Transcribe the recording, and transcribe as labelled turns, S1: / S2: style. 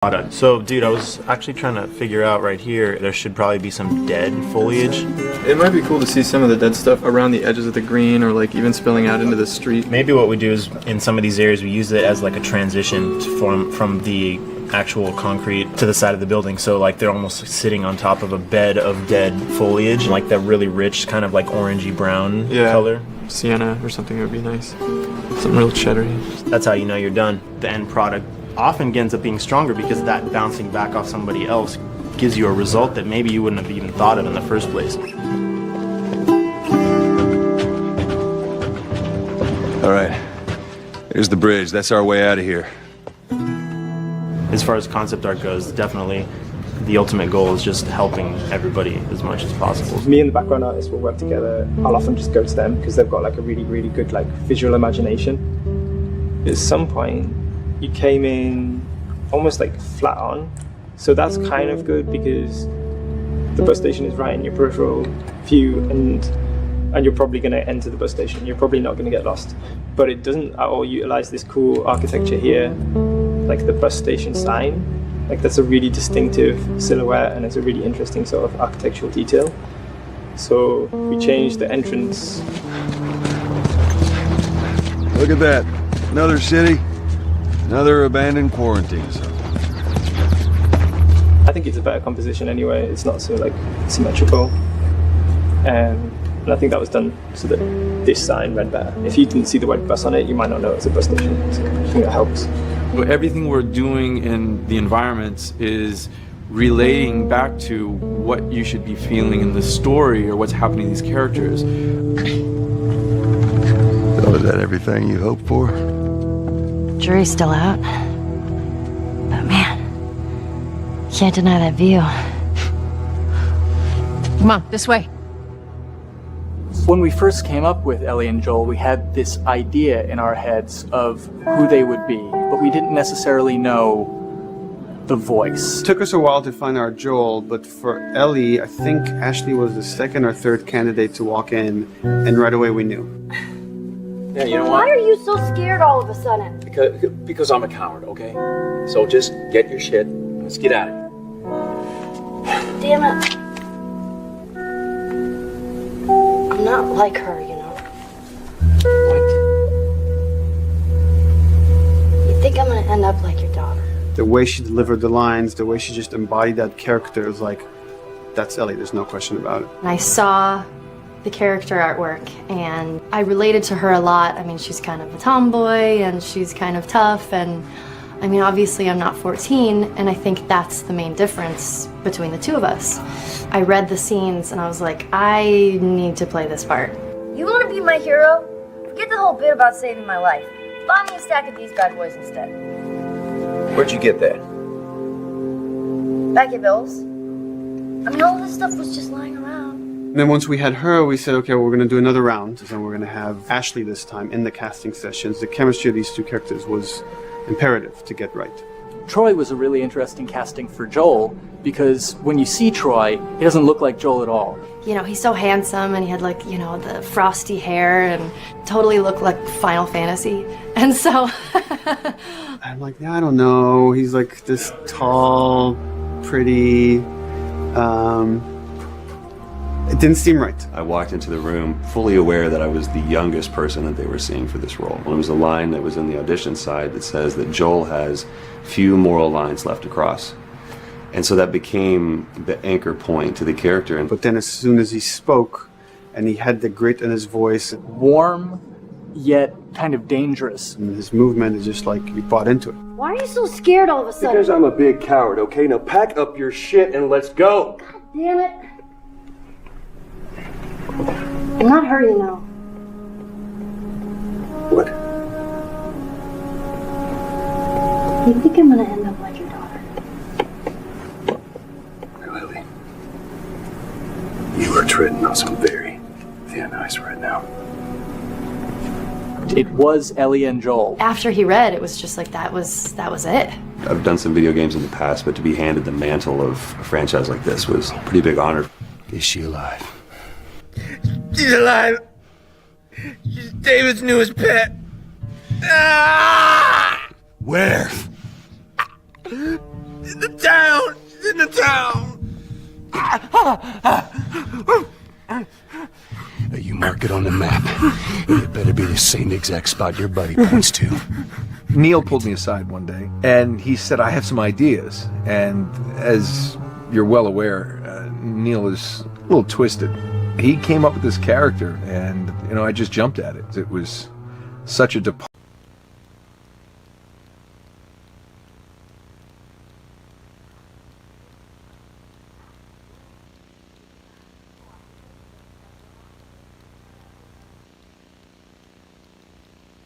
S1: product. So, dude, I was actually trying to figure out right here, there should probably be some dead foliage.
S2: It might be cool to see some of the dead stuff around the edges of the green, or like even spilling out into the street.
S1: Maybe what we do is, in some of these areas, we use it as like a transition from the actual concrete to the side of the building. So like they're almost sitting on top of a bed of dead foliage, like that really rich kind of like orangey brown color.
S2: Sienna or something would be nice. Some real cheddary.
S1: That's how you know you're done. The end product often ends up being stronger because that bouncing back off somebody else gives you a result that maybe you wouldn't have even thought of in the first place.
S3: All right, here's the bridge. That's our way out of here.
S1: As far as concept art goes, definitely the ultimate goal is just helping everybody as much as possible.
S4: Me and the background artist will work together. I'll often just go to them because they've got like a really, really good like visual imagination. At some point, you came in almost like flat on. So that's kind of good because the bus station is right in your peripheral view, and you're probably going to enter the bus station. You're probably not going to get lost. But it doesn't at all utilize this cool architecture here, like the bus station sign. Like that's a really distinctive silhouette, and it's a really interesting sort of architectural detail. So we changed the entrance.
S3: Look at that. Another city, another abandoned quarantine zone.
S4: I think it's a better composition anyway. It's not so like symmetrical. And I think that was done so that this sign read better. If you didn't see the word bus on it, you might not know it's a bus station. So I think that helps.
S5: Everything we're doing in the environments is relating back to what you should be feeling in the story or what's happening to these characters.
S3: So is that everything you hoped for?
S6: Jury's still out. But man, can't deny that view.
S7: Come on, this way.
S8: When we first came up with Ellie and Joel, we had this idea in our heads of who they would be, but we didn't necessarily know the voice.
S9: It took us a while to find our Joel, but for Ellie, I think Ashley was the second or third candidate to walk in, and right away we knew.
S10: Yeah, you know what?
S11: Why are you so scared all of a sudden?
S10: Because I'm a coward, okay? So just get your shit and let's get at it.
S11: Damn it. I'm not like her, you know.
S10: What?
S11: You think I'm gonna end up like your daughter?
S9: The way she delivered the lines, the way she just embodied that character is like, that's Ellie, there's no question about it.
S6: And I saw the character artwork and I related to her a lot. I mean, she's kind of a tomboy and she's kind of tough, and I mean, obviously I'm not 14, and I think that's the main difference between the two of us. I read the scenes and I was like, I need to play this part.
S11: You wanna be my hero? Forget the whole bit about saving my life. Buy me a stack of these bad boys instead.
S10: Where'd you get that?
S11: Back at Bill's. I mean, all this stuff was just lying around.
S9: And then once we had her, we said, okay, well, we're gonna do another round, and we're gonna have Ashley this time in the casting sessions. The chemistry of these two characters was imperative to get right.
S8: Troy was a really interesting casting for Joel because when you see Troy, he doesn't look like Joel at all.
S6: You know, he's so handsome and he had like, you know, the frosty hair and totally looked like Final Fantasy. And so
S9: I'm like, yeah, I don't know. He's like this tall, pretty, it didn't seem right.
S3: I walked into the room fully aware that I was the youngest person that they were seeing for this role. There was a line that was in the audition side that says that Joel has few moral lines left to cross. And so that became the anchor point to the character.
S9: But then as soon as he spoke and he had the grit in his voice,
S8: Warm, yet kind of dangerous.
S9: and his movement is just like you bought into it.
S11: Why are you so scared all of a sudden?
S10: Because I'm a big coward, okay? Now pack up your shit and let's go.
S11: God damn it. I'm not her, you know.
S10: What?
S11: You think I'm gonna end up like your daughter?
S10: Lily, you are treading on some very thin ice right now.
S8: It was Ellie and Joel.
S6: after he read, it was just like that was it.
S3: I've done some video games in the past, but to be handed the mantle of a franchise like this was a pretty big honor. Is she alive?
S12: She's alive. She's David's newest pet. Ah!
S3: Where?
S12: In the town! She's in the town!
S10: You mark it on the map. It better be the same exact spot your buddy points to.
S7: Neil pulled me aside one day, and he said, I have some ideas. And as you're well aware, Neil is a little twisted. He came up with this character, and, I just jumped at it. It was such a departure.